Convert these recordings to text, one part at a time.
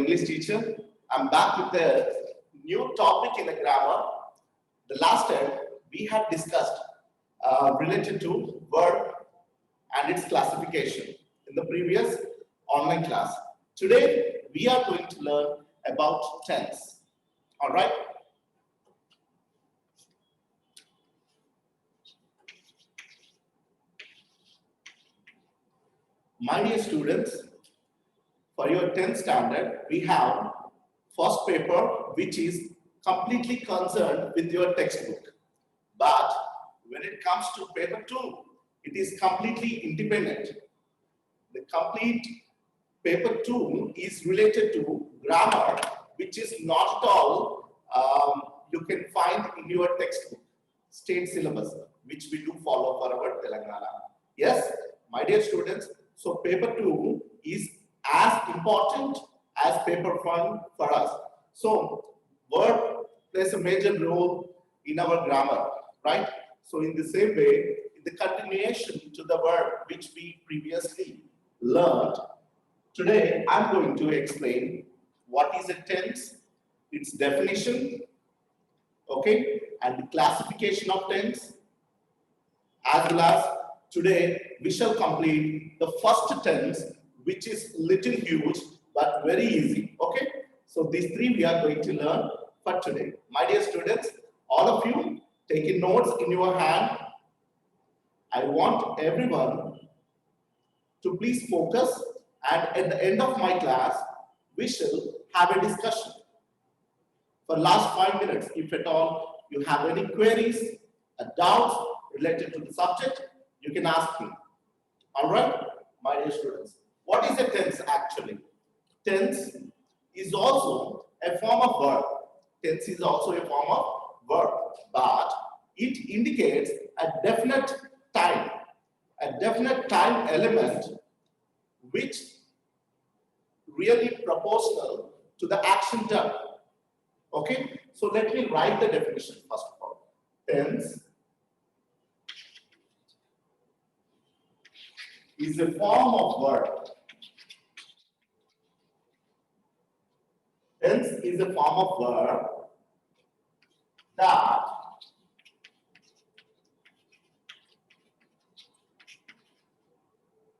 English teacher. I'm back with a new topic in the grammar. The last time we have discussed related to verb and its classification in the previous online class. Today we are going to learn about tense. All right. My dear students, for your 10th standard, we have first paper which is completely concerned with your textbook. But when it comes to paper 2, it is completely independent. The complete paper 2 is related to grammar, which is not at all you can find in your textbook, state syllabus, which we do follow for our Telangana. Yes, my dear students, so paper 2 is as important as paper 1 for us. So word plays a major role in our grammar, right? So in the same way, in the continuation to the word which we previously learned, today I'm going to explain what is a tense, its definition, okay, and the classification of tense, as well as today we shall complete the first tense, which is little huge but very easy. Okay, so these three we are going to learn for today. My dear students, all of you taking notes in your hand. I want everyone to please focus, and at the end of my class we shall have a discussion for last 5 minutes. If at all you have any queries, doubts related to the subject, you can ask me. All right, my dear students. What is a tense actually? Tense is also a form of verb. Tense is also a form of verb, but it indicates a definite time element which really proportional to the action done. Okay, so let me write the definition first of all. Tense is a form of verb. Tense is a form of verb that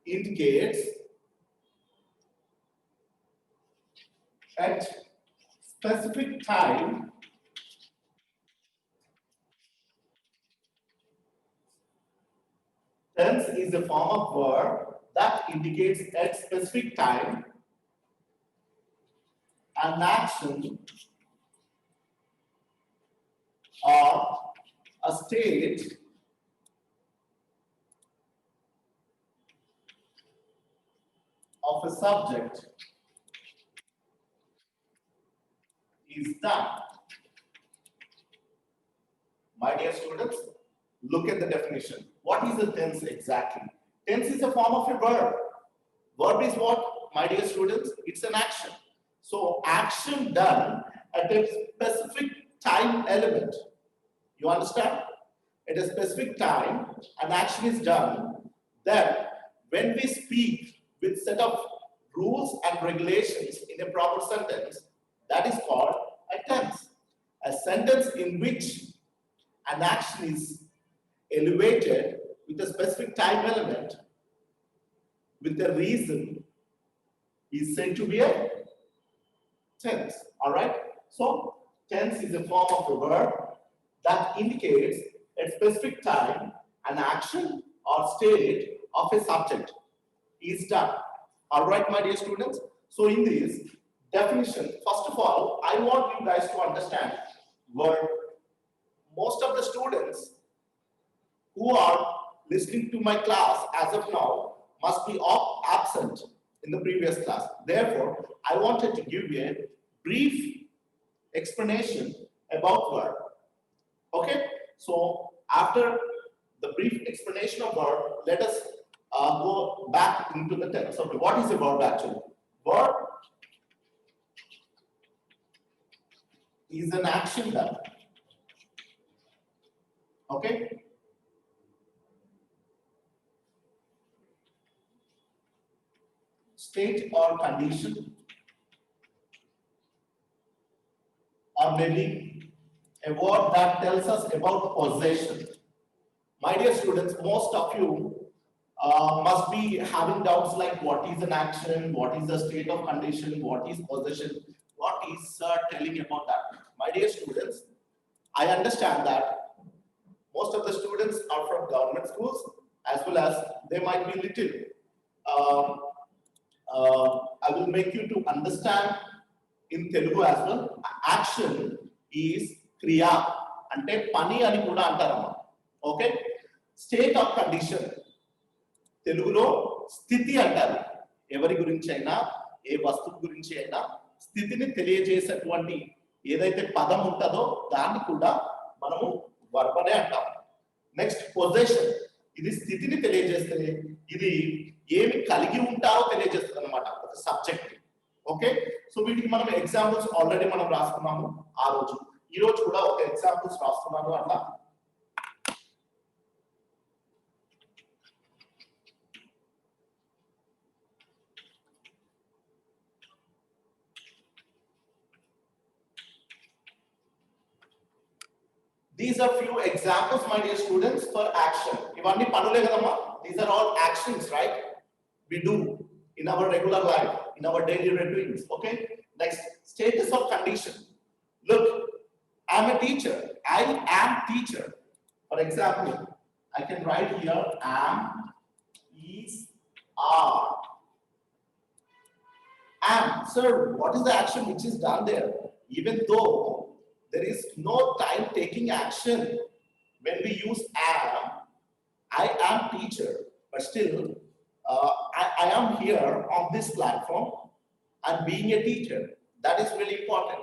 indicates at specific time tense is a form of verb that indicates at specific time an action or a state of a subject is done. My dear students, look at the definition. What is a tense exactly? Tense is a form of a verb. Verb is what, my dear students? It's an action. So action done at a specific time element. You understand? At a specific time, an action is done. Then when we speak with set of rules and regulations in a proper sentence, that is called a tense. A sentence in which an action is elevated with a specific time element with a reason is said to be a tense. All right. So tense is a form of a verb that indicates a specific time an action or state of a subject is done. All right, my dear students. So in this definition, first of all, I want you guys to understand verb. Most of the students who are listening to my class as of now must be absent in the previous class. Therefore, I wanted to give you a brief explanation about verb. Okay, so after the brief explanation of verb, let us go back into the tense. Okay, what is a verb actually? Verb is an action done. Okay, state or condition or maybe a word that tells us about possession. My dear students, most of you must be having doubts like what is an action, what is the state of condition, what is possession, what is telling about that. My dear students, I understand that most of the students are from government schools as well as they might be little. I will make you to understand in Telugu as well. Action is kriya, ante pani ani kuda antarama. Okay? State of condition. తెలుగులో స్థితి అంటారు. ఎవరి గురించి అయినా ఏ వస్తువు గురించి అయినా స్థితిని తెలియజేసేటువంటి ఏదైతే పదం ఉంటుందో దాన్ని కూడా మనము వర్బ్ అనే అంటాం. నెక్స్ట్ పొజెషన్, ఇది స్థితిని తెలియజేస్తే ఇది ఏమి కలిగి ఉంటారో తెలియజేస్తుంది అనమాట, ఒక సబ్జెక్ట్. ఓకే, సో వీటికి మనం ఎగ్జాంపుల్స్ ఆల్రెడీ మనం రాసుకున్నాము ఆ రోజు. ఈ రోజు కూడా ఒక ఎగ్జాంపుల్స్ రాస్తున్నాను అట్లా. These are few examples, my dear students, for action. Ivanni panule kadamma. These are all actions, right? We do in our regular life, in our daily routines. Okay. Next, status of condition. Look, I am a teacher. I am teacher. For example, I can write here am, is, are. Am. Sir, what is the action which is done there? Even though there is no time taking action when we use am. I am teacher, but still I am here on this platform and being a teacher. That is really important.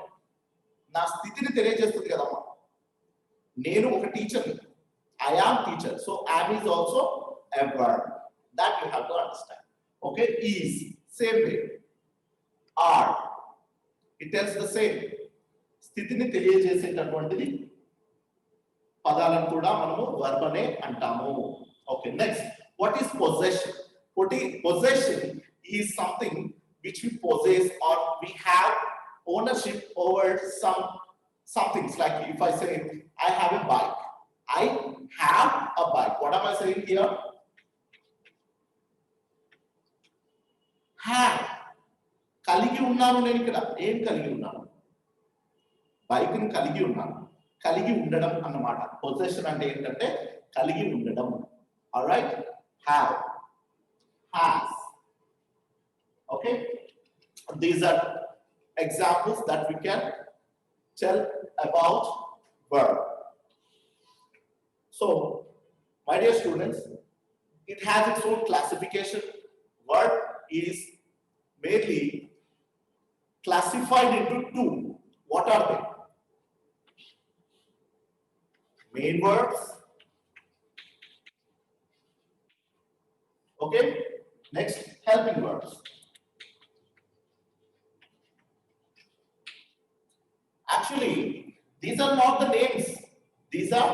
నా స్థితిని తెలియజేస్తుంది కదమ్మా, నేను ఒక teacher. I am teacher, so am is also a verb. That you have to understand. Okay, is same way. Are, it tells the same. స్థితిని తెలియజేసేటటువంటిది పదాలను కూడా మనము వర్బ్ అనే అంటాము. Okay, next, what is possession? Possession is something which we possess or we have ownership over some things. Like if I say I have a bike, I have a bike. What am I saying here? Have. కలిగి ఉన్నాను నేను ఇక్కడ. ఏం కలిగి ఉన్నాను? Bike ని కలిగి ఉన్నాను. కలిగి ఉండడం అన్నమాట. పొజెషన్ అంటే ఏంటంటే కలిగి ఉండడం. Alright, have, has. Okay, these are examples that we can tell about verb. So my dear students, it has its own classification. Verb is mainly classified into two. What are they? Main verbs. Okay, next, helping verbs. Actually, these are not the names. These are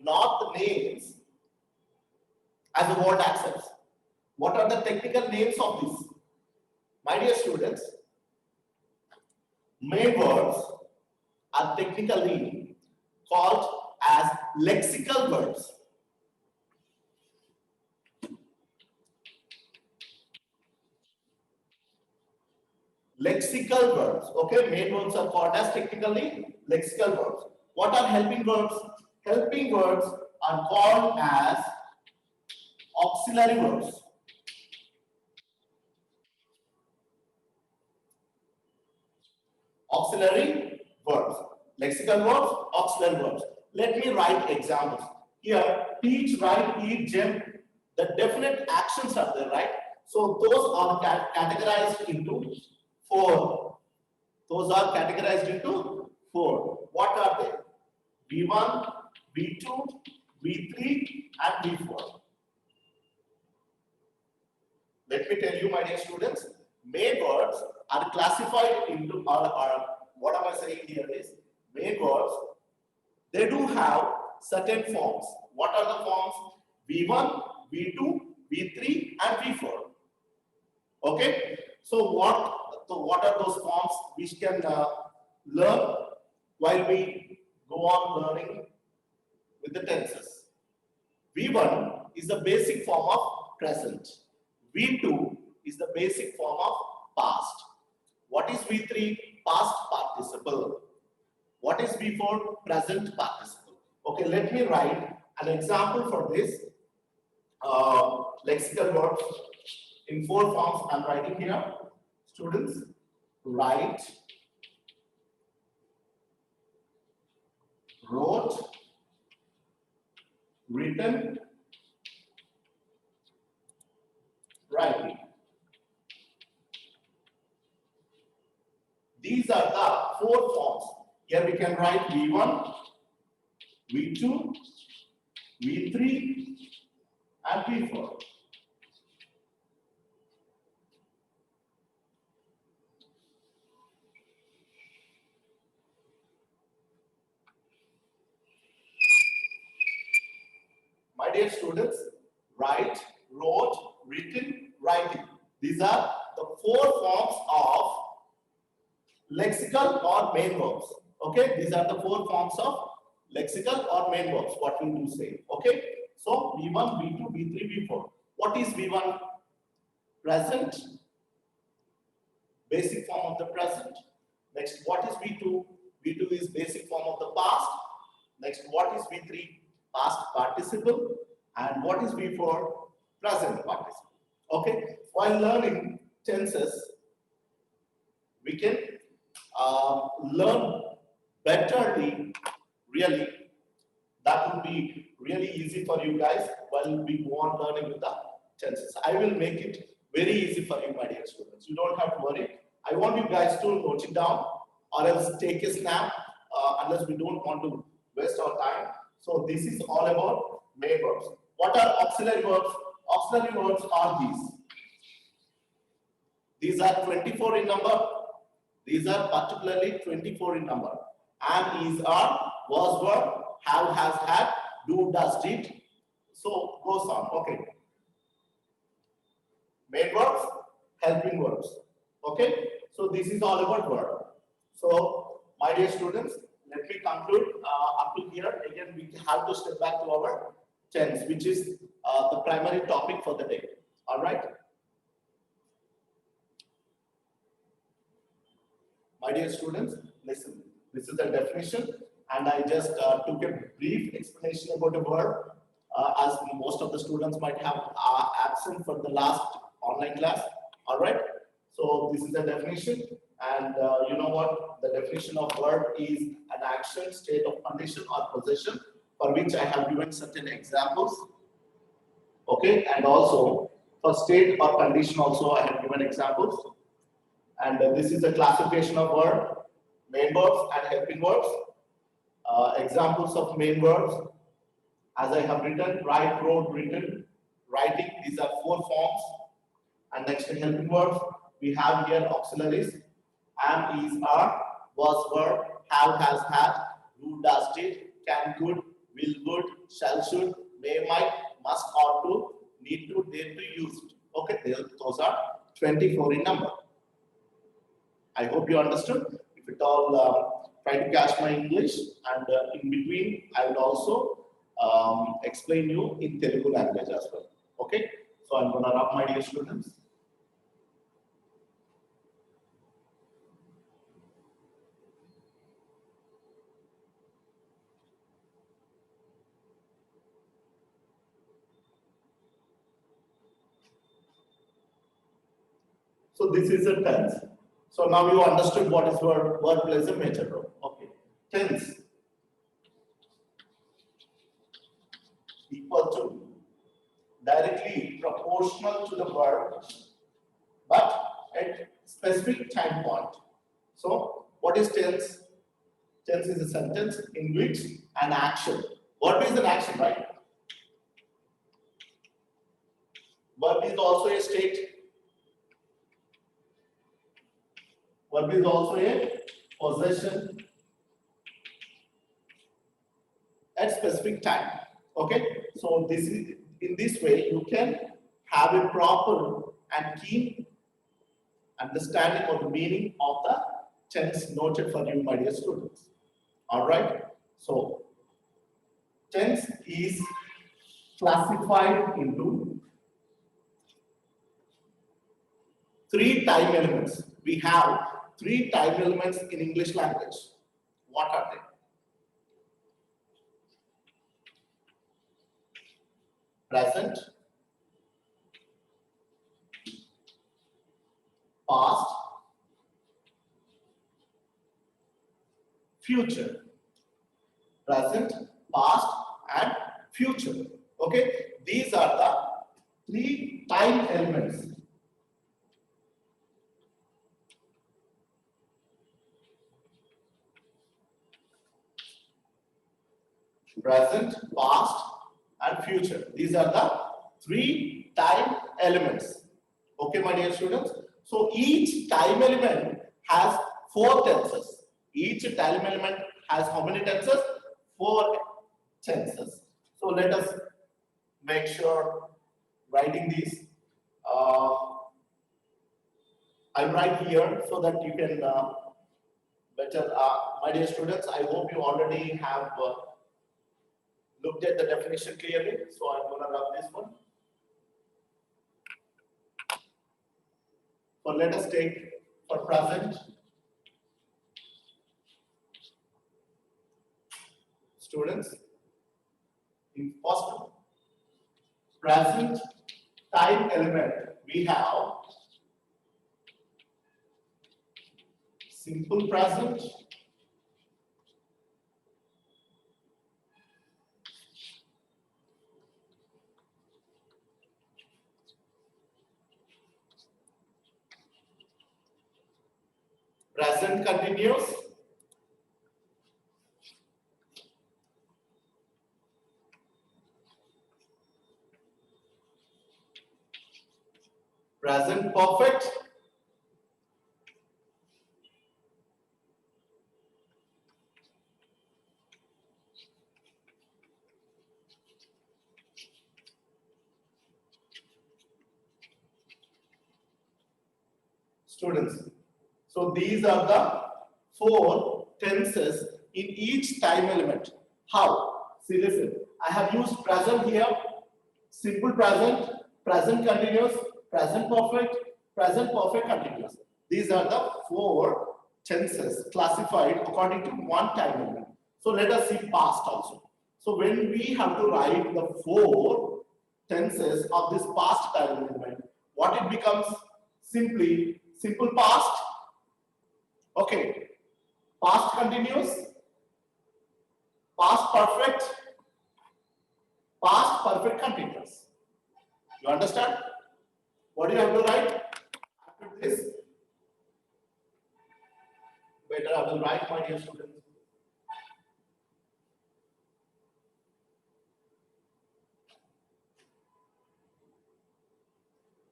not the names as the word accepts. What are the technical names of this? My dear students, main verbs are technically called as lexical verbs. Lexical verbs. Okay, main verbs are called as technically lexical verbs. What are helping verbs? Helping verbs are called as auxiliary verbs. Auxiliary verbs. Lexical verbs, auxiliary verbs. Let me write examples. Here, teach, write, eat, jump. The definite actions are there, right? So those are categorized into four. Those are categorized into four. What are they? V1, V2, V3, and V4. Let me tell you, my dear students, main verbs are classified into, or what am I saying here is, main verbs, they do have certain forms. What are the forms? V1, V2, V3, and V4. Okay, so what are those forms which can learn while we go on learning with the tenses. V1 is the basic form of present. V2 is the basic form of past. What is V3? Past participle. What is V4? Present participle. Okay, let me write an example for this lexical words in 4 forms. I'm writing here. Students, write, wrote, written, writing. These are the 4 forms. Here we can write V1, V2, V3, and V4. My dear students, write, wrote, written, writing. These are the 4 forms of lexical or main verbs. Okay, these are the 4 forms of lexical or main verbs, what we do say. Okay, so V1, V2, V3, V4. What is V1? Present, basic form of the present. Next, what is V2? V2 is basic form of the past. Next, what is V3? Past participle. And what is V4? Present participle. Okay, while learning tenses, we can learn betterly, really. That would be really easy for you guys while we go on learning with the tenses. I will make it very easy for you, my dear students. You don't have to worry. I want you guys to note it down or else take a snap unless we don't want to waste our time. So this is all about main verbs. What are auxiliary verbs? Auxiliary verbs are these. These are 24 in number. These are particularly 24 in number. Am, is, are, was, were, have, has, had, do, does, did. So goes on. Okay. Main verbs, helping verbs. Okay. So this is all about verb. So my dear students, let me conclude up to here. Again, we have to step back to our tense, which is the primary topic for the day. All right. My dear students, listen. This is the definition, and I just took a brief explanation about the verb, as most of the students might have absent for the last online class. All right. So this is the definition, and you know what? The definition of verb is an action, state of condition, or possession, for which I have given certain examples. Okay, and also for state or condition, also I have given examples. And this is the classification of verb, main verbs and helping verbs. Examples of main verbs, as I have written, write, wrote, written, writing. These are 4 forms. And next, helping verbs, we have here auxiliaries: am, is, are, was, were, have, has, had, do, does, did, can, could, will, would, shall, should, may, might, must, ought to, need to, dare to, used. Okay, those are 24 in number. I hope you understood. If at all, try to catch my English, and in between, I will also explain you in Telugu language as well. Okay, so I'm going to rub my dear students. So this is a tense. So now you understood what is verb. Verb plays a major role. Okay, tense equal to directly proportional to the verb, but at specific time point. So what is tense? Tense is a sentence in which an action. Verb is an action, right? Verb is also a state. Verb is also a possession at specific time. Okay, so this is, in this way you can have a proper and keen understanding of the meaning of the tense noted for you, my dear students. All right. So tense is classified into three time elements. We have three time elements in English language. What are they? Present, past, future. Present, past, and future. Okay, these are the three time elements. Present, past, and future. These are the three time elements. Okay, my dear students. So each time element has four tenses. Each time element has how many tenses? Four tenses. So let us make sure writing these. I write here so that you can better. My dear students, I hope you already have looked at the definition clearly. So I'm going to rub this one. So let us take for present. Students, in first present time element, we have simple present, present continuous, present perfect, students. So these are the four tenses in each time element. How? See, listen. I have used present here, simple present, present continuous, present perfect continuous. These are the four tenses classified according to one time element. So let us see past also. So when we have to write the four tenses of this past time element, what it becomes? Simply simple past. Okay, past continuous, past perfect, past perfect continuous. You understand? What do you have to write after this? Better I will write, my dear students.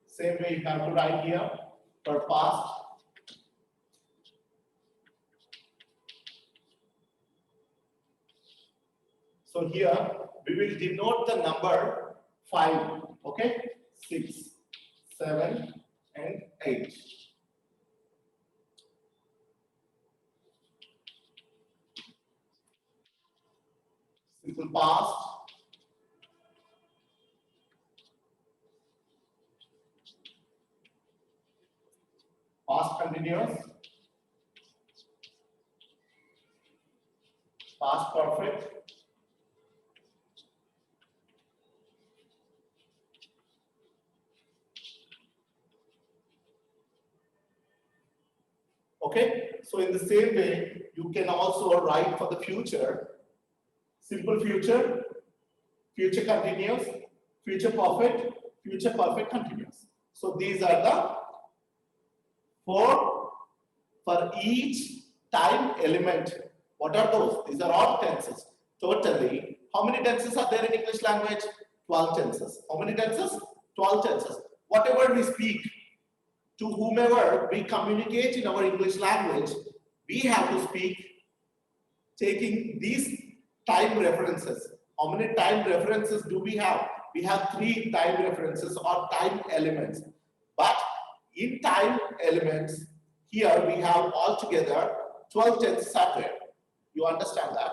Same way you have to write here for past. So here we will denote the number 5, okay? 6, 7, and 8. Simple past, past continuous, past perfect, okay? So in the same way, you can also write for the future, simple future, future continuous, future perfect continuous. So these are the four for each time element. What are those? These are all tenses. Totally, how many tenses are there in English language? 12 tenses. How many tenses? 12 tenses. Whatever we speak, to whomever we communicate in our English language, we have to speak taking these time references. How many time references do we have? We have 3 time references or time elements. But in time elements, here we have altogether 12 tenses are there. You understand that?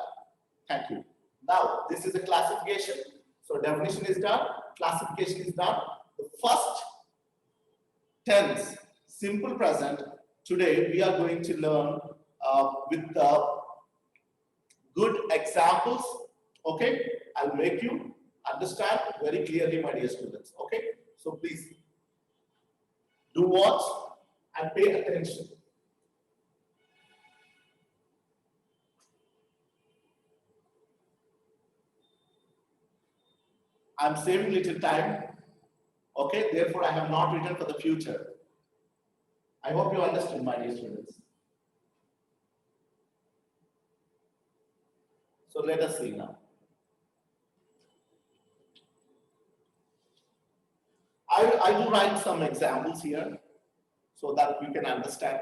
Thank you. Now, this is a classification. So definition is done, classification is done. The first tense, simple present, today we are going to learn with good examples. Okay, I'll make you understand very clearly, my dear students. Okay, so please do watch and pay attention. I'm saving little time. Okay, therefore I have not written for the future. I hope you understood, my dear students. So let us see now. I will write some examples here so that we can understand.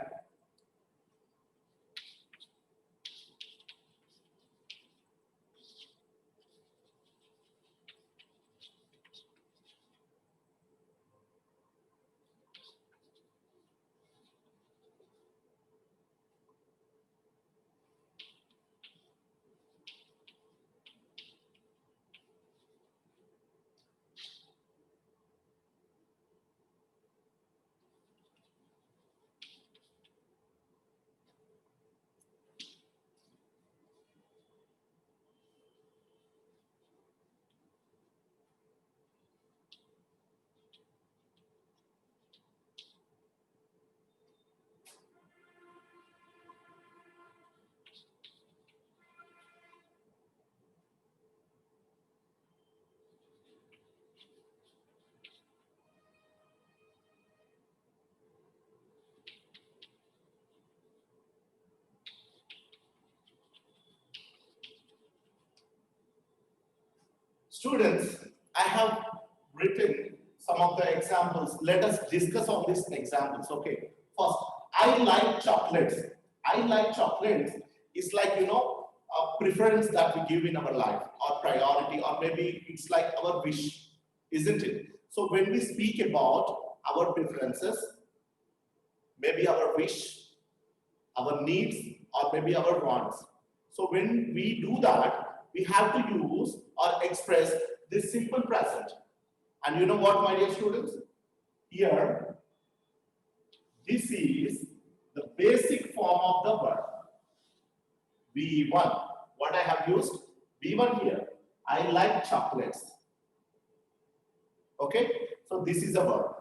Students, I have written some of the examples. Let us discuss on these examples. Okay. First, I like chocolates. I like chocolates is like, you know, a preference that we give in our life, or priority, or maybe it's like our wish, isn't it? So when we speak about our preferences, maybe our wish, our needs, or maybe our wants. So when we do that, we have to use or express this simple present. And you know what, my dear students? Here, this is the basic form of the verb. B1. What I have used? B1 here. I like chocolates. Okay? So this is a verb.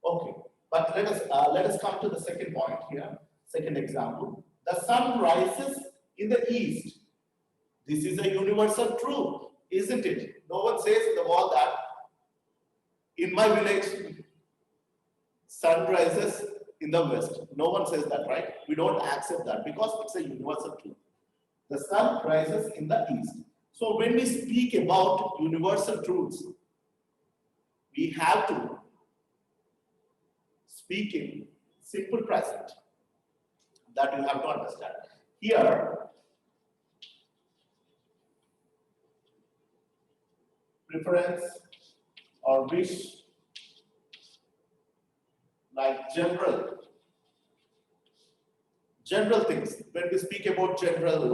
Okay. But let us come to the second point here. Second example. The sun rises in the east. This is a universal truth, isn't it? No one says in the world that in my village, sun rises in the west. No one says that, right? We don't accept that because it's a universal truth. The sun rises in the east. So when we speak about universal truths, we have to speak in simple present. That you have to understand. Here, preference or wish, like general things. When we speak about general,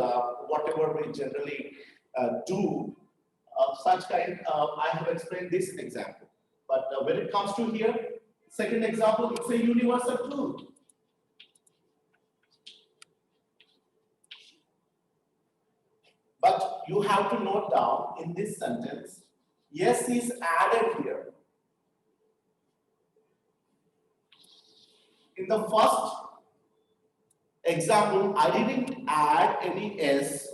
whatever we generally do, such kind, I have explained this in example. But when it comes to here, second example, it's a universal truth. But you have to note down in this sentence, yes is added here. In the first example, I didn't add any S.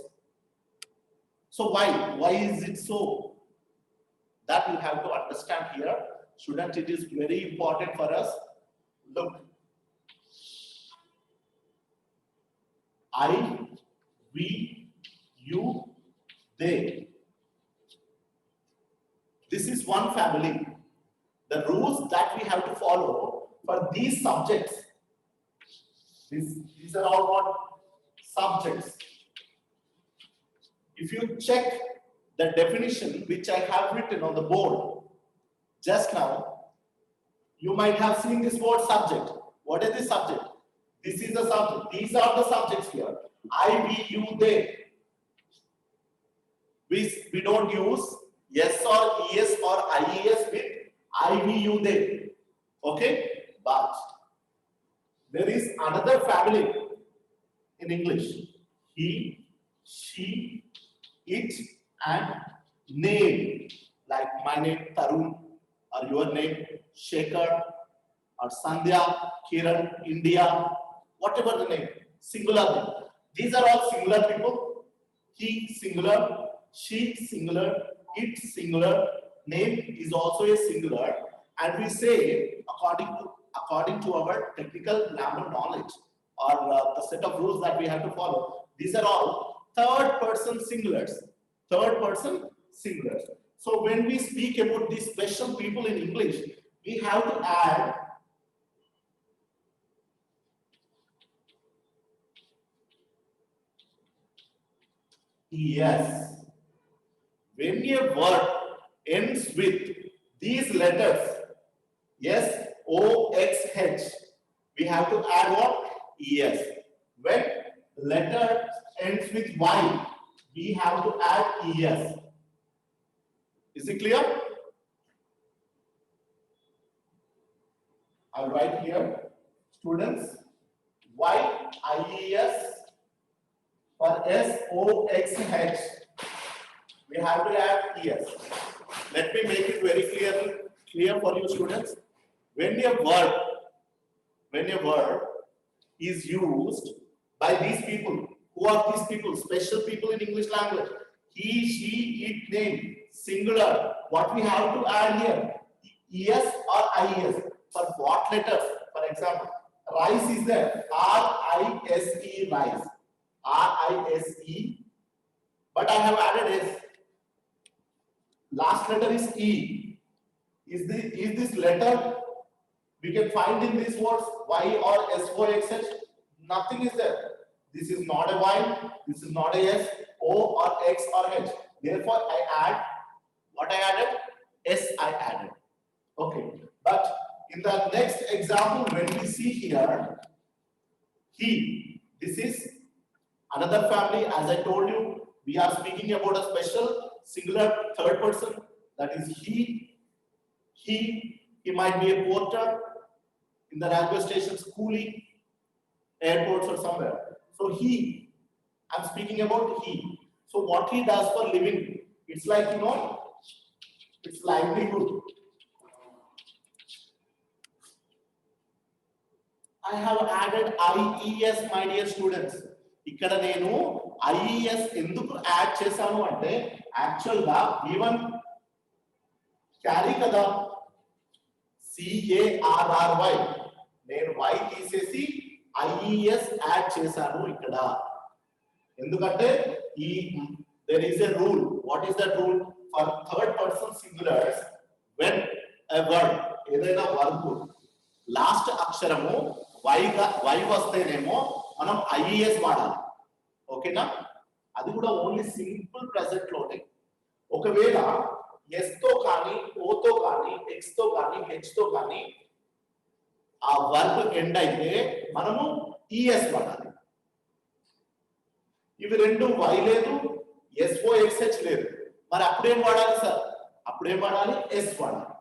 So why? Why is it so? That you have to understand here. Students, it is very important for us. Look. I, we, you, they. This is one family. The rules that we have to follow for these subjects, these are all what subjects. If you check the definition which I have written on the board just now, you might have seen this word subject. What is the subject? This is the subject. These are the subjects here. I, we, you, they. We don't use yes or es or ies with I, we, you, they. Okay, but there is another family in English. He, she, it, and name. Like my name Tarun, or your name Shekhar, or Sandhya, Kiran, India, whatever the name, singular name. These are all singular people. He singular, she singular, it singular, name is also a singular, and we say according to our technical grammar knowledge or the set of rules that we have to follow. These are all third person singulars. Third person singulars. So when we speak about these special people in English, we have to add yes. When a word ends with these letters, S, O, X, H, we have to add what? ES. When letter ends with Y, we have to add ES. Is it clear? I'll write here, students, Y, IES, for S, O, X, H, we have to add ES. Let me make it very clear for you students. When a word is used by these people, who are these people? Special people in English language. He, she, it, name, singular. What we have to add here? ES or IES. For what letters? For example, rice is there. R-I-S-E, rice. R-I-S-E. But I have added S. Last letter is E. Is this letter we can find in these words Y or S O X H? Nothing is there. This is not a Y, this is not a S, O or X or H. Therefore, I add what I added? S I added. Okay. But in the next example, when we see here, he, this is another family. As I told you, we are speaking about a special singular third person, that is he. He might be a porter in the railway stations, coolie, airports or somewhere. So he, I'm speaking about he. So what he does for living, it's like, you know, it's livelihood. I have added IES, my dear students. ఇక్కడ నేను IES ఎందుకు add చేశాను అంటే actual గా V1 carry కదా CARRY, నేను Y తీసేసి IES add చేశాను ఇక్కడ. ఎందుకంటే ఈ there is a rule. What is that rule? For third person singulars, when a word ఏదైనా వర్బ్ లాస్ట్ అక్షరము Y వస్తేనేమో మనం IES వాడాలి. ఓకేనా? అది కూడా ఓన్లీ సింపుల్ ప్రెజెంట్ లోనే. ఒకవేళ ఎస్ తో కానీ ఓతో కానీ ఎక్స్ తో కానీ హెచ్ తో కానీ ఆ వర్బ్ ఎండ్ అయితే మనము ఈఎస్ వాడాలి. ఇవి రెండు వై లేదు, ఎస్ఓ ఎక్స్హెచ్ లేదు. మరి అప్పుడేం వాడాలి సార్? అప్పుడేం వాడాలి? ఎస్ వాడాలి.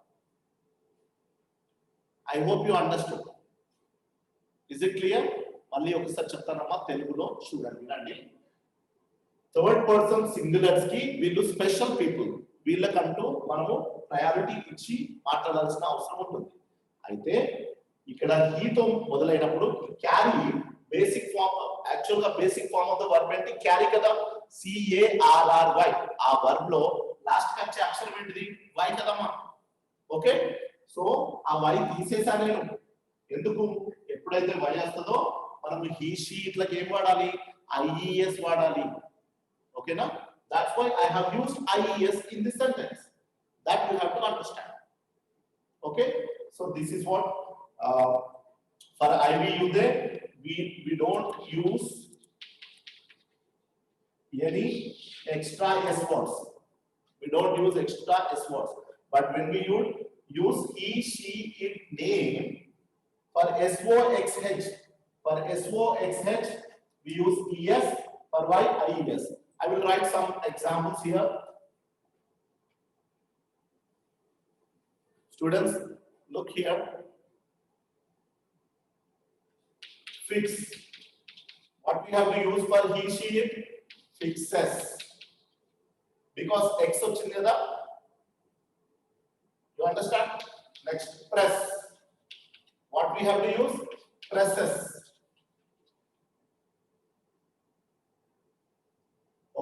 I hope you understood. Is it clear? మళ్ళీ ఒకసారి చెప్తానమ్మా, తెలుగులో చూడండి వినండి. థర్డ్ పర్సన్ సింగులర్స్ కి వీళ్ళు స్పెషల్ పీపుల్. వీళ్ళకంటూ మనము ప్రయారిటీ ఇచ్చి మాట్లాడాల్సిన అవసరం ఉంటుంది. అయితే ఇక్కడ హీతో మొదలైనప్పుడు క్యారీ బేసిక్ ఫామ్, యాక్చువల్ గా basic form of the verb ఏంటి? క్యారీ కదా, CARRY. ఆ వర్బ్ లో లాస్ట్ కి వచ్చే అక్షరం ఏంటిది? వై కదమ్మా. ఓకే, సో ఆ వై తీసేసా నేను. ఎందుకు? ఎప్పుడైతే వై వస్తుందో మనం హీ షీ ఇట్లకి ఏం వాడాలి? IES వాడాలి. ఓకేనా? That's why I have used IES in this sentence. That you have to understand. Okay, so this is what for IVU there we don't use any extra S words. We don't use extra S words. But when we use he, she, it, name for SOXH, we use ES, for Y, IES. I will write some examples here. Students, look here. Fix. What we have to use for he, she, it? Fixes. Because X వచ్చింది కదా. You understand? Next, press. What we have to use? Presses.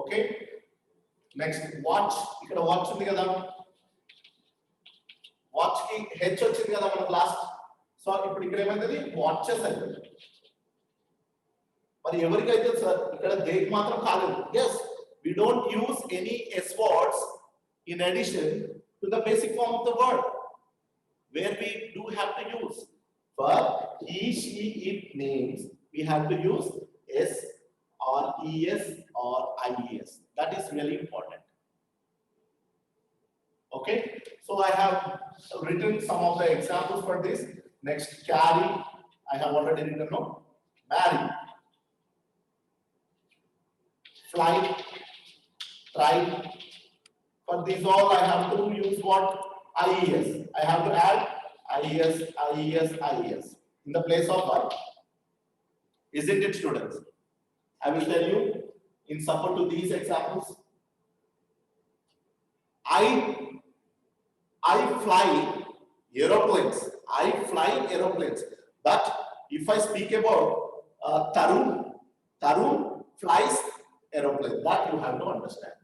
Okay. Next, watch. ఇక్కడ watch ఉంది కదా. Watch కి H వచ్చింది కదా మనకు last. So ఇప్పుడు ఇక్కడ ఏమైంది? Watches అయిపోయింది. మరి ఎవరికైతే సార్ ఇక్కడ దేనికి మాత్రం కాలేదు. Yes, we don't use any S words in addition to the basic form of the word. Where we do have to use. For he, she, it names, we have to use S or ES or IES. That is really important. Okay, so I have written some of the examples for this. Next, carry, I have already written down. Marry, fly, try. For these all, I have to use what? IES. I have to add IES, IES, IES in the place of what? Isn't it, students? I will tell you in support to these examples. I fly aeroplanes. I fly aeroplanes. But if I speak about Tarun flies aeroplane. That you have to understand.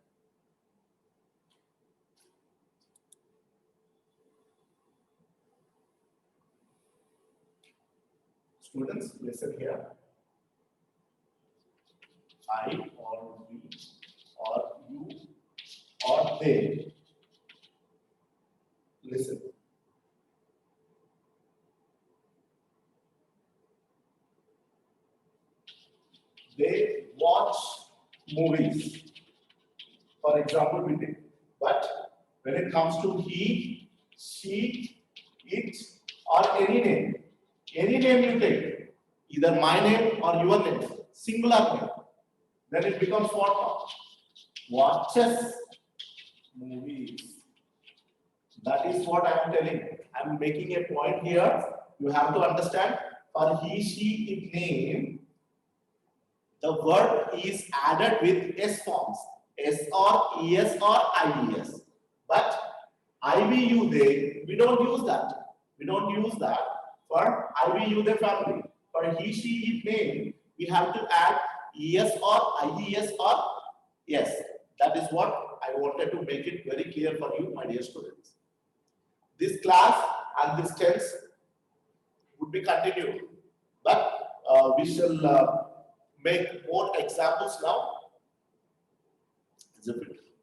Students, listen here. I or we or you or they. Listen. They watch movies. For example, we did. But when it comes to he, she, it, or any name you take, either my name or your name, singular name, then it becomes what? Watches movies. That is what I am telling. I am making a point here. You have to understand. For he, she, it name, the word is added with S forms, S or ES or IES. But IVU they, we don't use that. We don't use that for IVU the family. For he, she, it name, we have to add ES or IES or yes. That is what I wanted to make it very clear for you, my dear students. This class and this tense would be continued, but we shall make more examples now.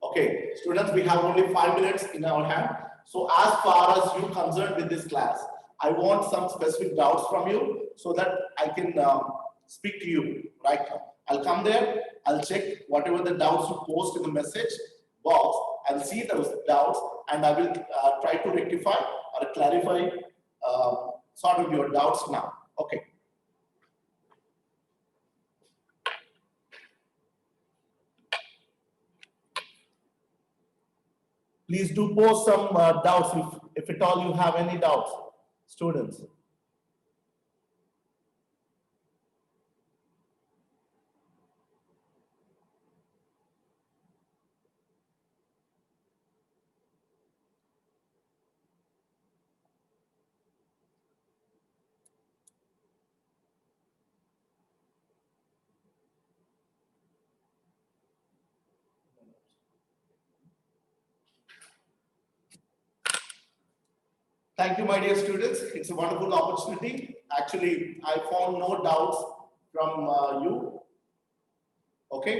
Okay, students, we have only 5 minutes in our hand. So as far as you concerned with this class, I want some specific doubts from you so that I can speak to you right now. I'll come there, I'll check whatever the doubts you post in the message box. I'll see those doubts and I will try to rectify or clarify sort of your doubts now. Okay. Please do post some doubts if at all you have any doubts, students. Thank you, my dear students. It's a wonderful opportunity. Actually, I found no doubts from you. Okay.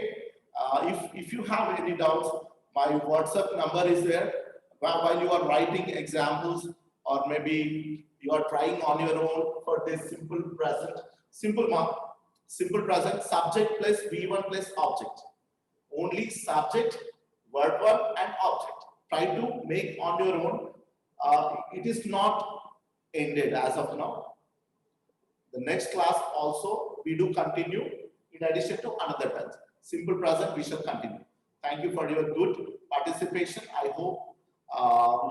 If you have any doubts, my WhatsApp number is there. While you are writing examples, or maybe you are trying on your own for this simple present, simple present, subject plus V1 plus object. Only subject, verb 1 and object. Try to make on your own. It is not ended as of now. The next class also we do continue in addition to another tense. Simple present we shall continue. Thank you for your good participation. I hope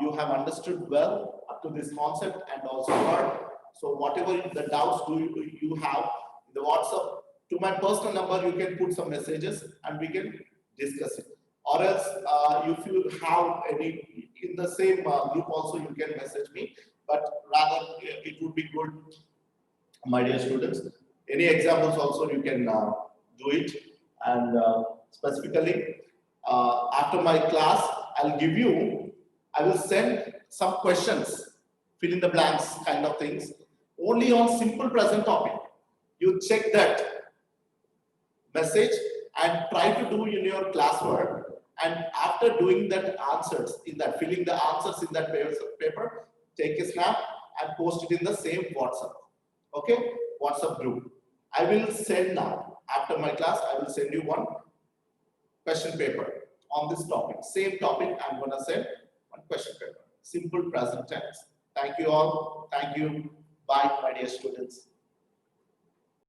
you have understood well up to this concept and also heard. So whatever the doubts you have in the WhatsApp, to my personal number, you can put some messages and we can discuss it. Or else, if you have any in the same group also, you can message me. But rather, it would be good, my dear students. Any examples also you can do it. And specifically, after my class, I will send some questions, fill in the blanks kind of things, only on simple present topic. You check that message and try to do in your classwork. And after doing that answers in that, filling the answers in that paper, take a snap and post it in the same WhatsApp. Okay, WhatsApp group. I will send now, after my class, I will send you one question paper on this topic. Same topic, I'm going to send one question paper. Simple present tense. Thank you all. Thank you. Bye, my dear students.